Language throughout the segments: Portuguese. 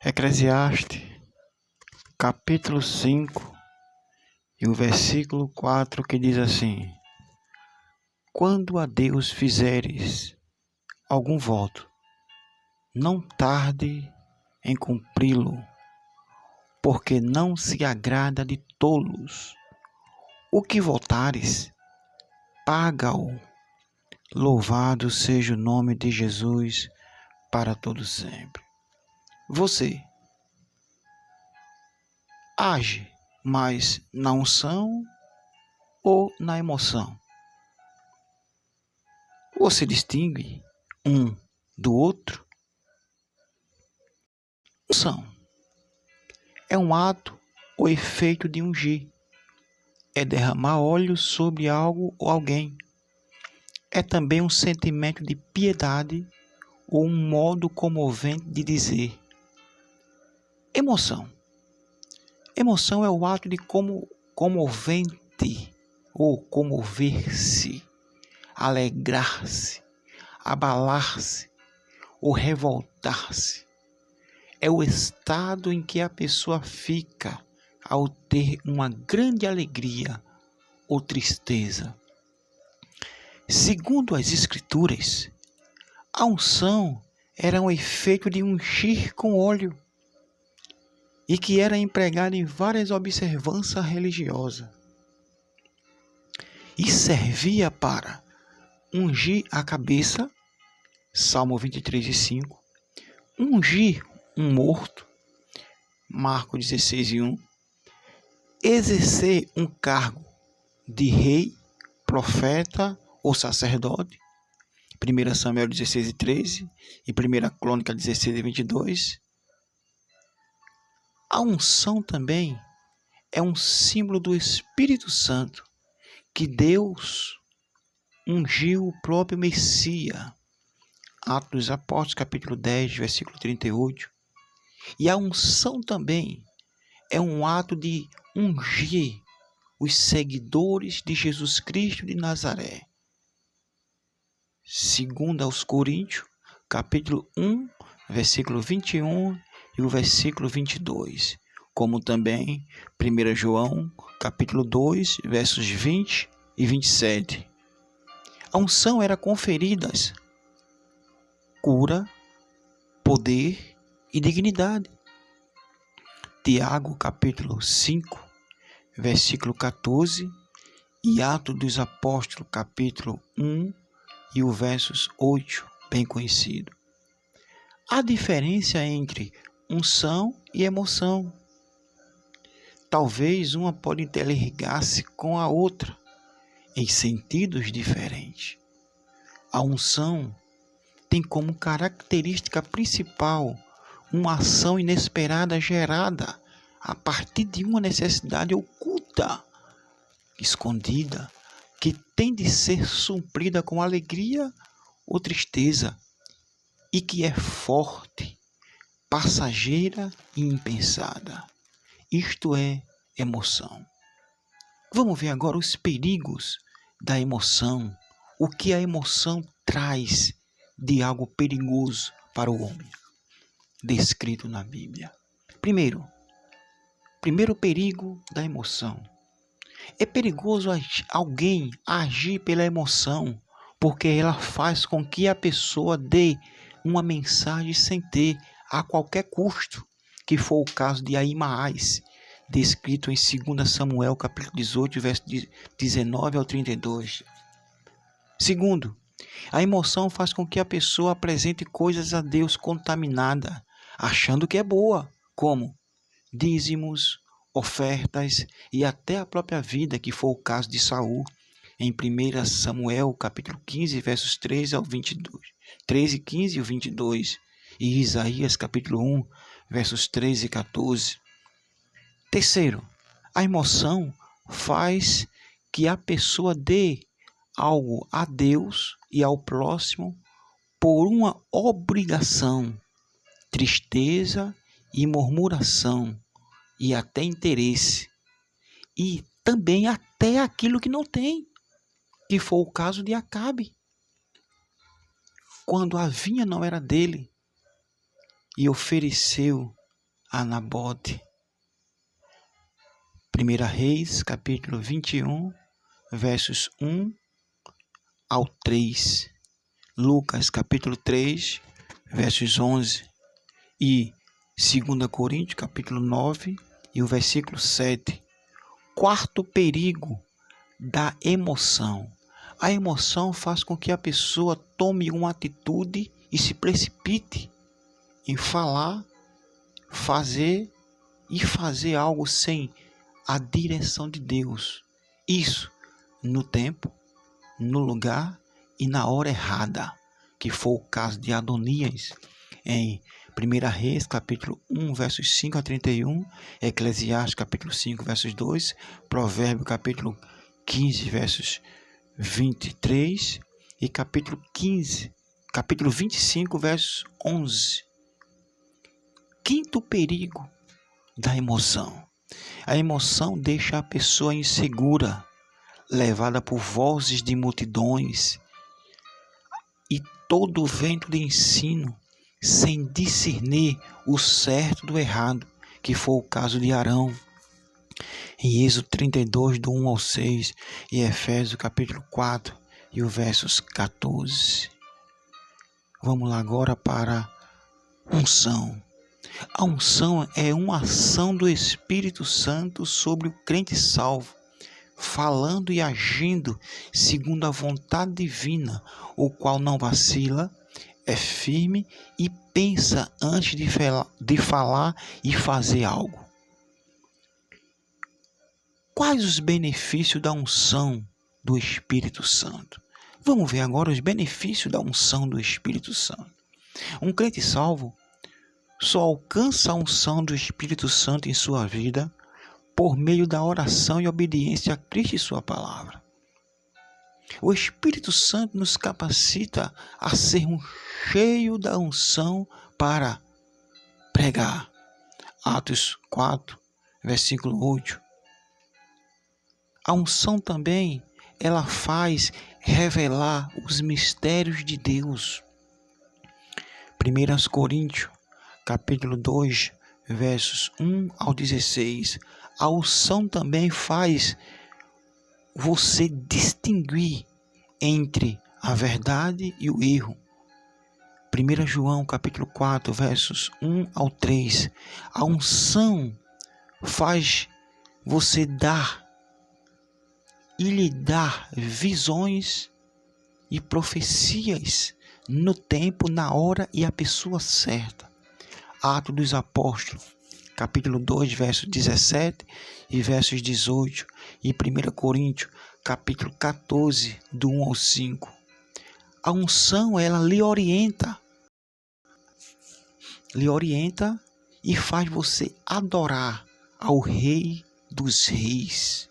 Eclesiastes, capítulo 5, e o versículo 4, que diz assim: Quando a Deus fizeres algum voto, não tarde em cumpri-lo, porque não se agrada de tolos. O que votares, paga-o. Louvado seja o nome de Jesus para todo sempre. Você age mais na unção ou na emoção? Você distingue um do outro? Unção é um ato ou efeito de ungir. É derramar óleo sobre algo ou alguém. É também um sentimento de piedade ou um modo comovente de dizer. Emoção. Emoção é o ato de comovente ou comover-se, alegrar-se, abalar-se ou revoltar-se. É o estado em que a pessoa fica ao ter uma grande alegria ou tristeza. Segundo as Escrituras, a unção era um efeito de ungir com óleo e que era empregado em várias observâncias religiosas e servia para ungir a cabeça, Salmo 23:5, ungir um morto, Marcos 16:1, exercer um cargo de rei, profeta ou sacerdote, 1 Samuel 16:13 e 1 Crônica 16:22. A unção também é um símbolo do Espírito Santo, que Deus ungiu o próprio Messias. Atos dos Apóstolos, capítulo 10, versículo 38. E a unção também é um ato de ungir os seguidores de Jesus Cristo de Nazaré. Segundo aos Coríntios, capítulo 1, versículo 21 e o versículo 22. Como também 1 João, capítulo 2, versos 20 e 27. A unção era conferida cura, poder e dignidade. Tiago, capítulo 5, versículo 14 e Atos dos Apóstolos, capítulo 1 e o versos 8, bem conhecido. A diferença entre unção e emoção. Talvez uma pode interligar-se com a outra em sentidos diferentes. A unção tem como característica principal uma ação inesperada gerada a partir de uma necessidade oculta, escondida, que tem de ser suprida com alegria ou tristeza e que é forte, passageira e impensada. Isto é emoção. Vamos ver agora os perigos da emoção, o que a emoção traz de algo perigoso para o homem, descrito na Bíblia. Primeiro perigo da emoção. É perigoso alguém agir pela emoção, porque ela faz com que a pessoa dê uma mensagem sem ter a qualquer custo, que foi o caso de Ahimaás, descrito em 2 Samuel, capítulo 18, verso 19 ao 32. Segundo, a emoção faz com que a pessoa apresente coisas a Deus contaminada, achando que é boa, como dízimos, ofertas e até a própria vida, que foi o caso de Saul, em 1 Samuel, capítulo 15, versos 13 ao 22, 13, 15 e 22, e Isaías, capítulo 1, versos 13 e 14. Terceiro, a emoção faz que a pessoa dê algo a Deus e ao próximo por uma obrigação, tristeza e murmuração, e até interesse, e também até aquilo que não tem, que foi o caso de Acabe, quando a vinha não era dele, e ofereceu a Nabote. 1 Reis, capítulo 21, versos 1 ao 3. Lucas, capítulo 3, versos 11. E 2 Coríntios, capítulo 9, e o versículo 7. Quarto perigo da emoção. A emoção faz com que a pessoa tome uma atitude e se precipite em falar, fazer algo sem a direção de Deus. Isso no tempo, no lugar e na hora errada, que foi o caso de Adonias em 1 Reis, capítulo 1, versos 5 a 31, Eclesiastes, capítulo 5, versos 2, Provérbio, capítulo 15, versos 23 e capítulo 25, versos 11. Quinto perigo da emoção. A emoção deixa a pessoa insegura, levada por vozes de multidões e todo vento de ensino, sem discernir o certo do errado, que foi o caso de Arão. Em Êxodo 32, do 1 ao 6, e Efésios capítulo 4, e o versos 14. Vamos lá agora para unção. A unção é uma ação do Espírito Santo sobre o crente salvo, falando e agindo segundo a vontade divina, o qual não vacila, é firme e pensa antes de falar e fazer algo. Quais os benefícios da unção do Espírito Santo? Vamos ver agora os benefícios da unção do Espírito Santo. Um crente salvo só alcança a unção do Espírito Santo em sua vida por meio da oração e obediência a Cristo e sua palavra. O Espírito Santo nos capacita a sermos cheios da unção para pregar. Atos 4, versículo 8. A unção também, ela faz revelar os mistérios de Deus. 1 Coríntios, capítulo 2, versos 1 ao 16. A unção também faz você distinguir entre a verdade e o erro. 1 João, capítulo 4, versos 1 ao 3. A unção faz você lhe dar visões e profecias no tempo, na hora e a pessoa certa. Atos dos Apóstolos, capítulo 2, versos 17 e versos 18. E 1 Coríntios, capítulo 14, do 1 ao 5. A unção, ela lhe orienta e faz você adorar ao Rei dos Reis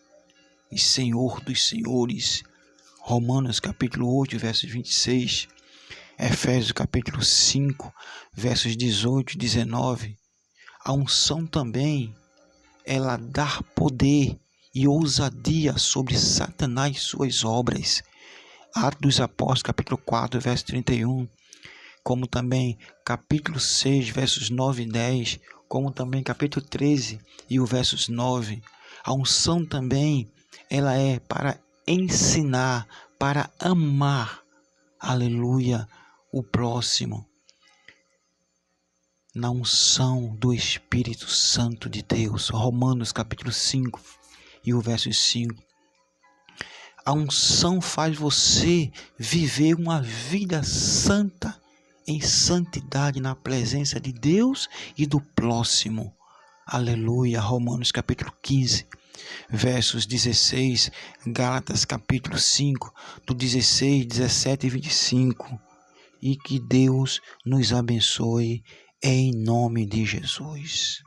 e Senhor dos Senhores. Romanos, capítulo 8, versos 26. Efésios, capítulo 5, versos 18 e 19. A unção também, ela dá poder e ousadia sobre Satanás e suas obras. Atos dos Apóstolos, capítulo 4, verso 31. Como também capítulo 6, versos 9 e 10. Como também capítulo 13 e o versos 9. A unção também, ela é para ensinar, para amar, aleluia, o próximo. Na unção do Espírito Santo de Deus. Romanos capítulo 5 e o verso 5. A unção faz você viver uma vida santa, em santidade na presença de Deus e do próximo. Aleluia. Romanos capítulo 15, versos 16. Gálatas capítulo 5, do 16, 17 e 25. E que Deus nos abençoe em nome de Jesus.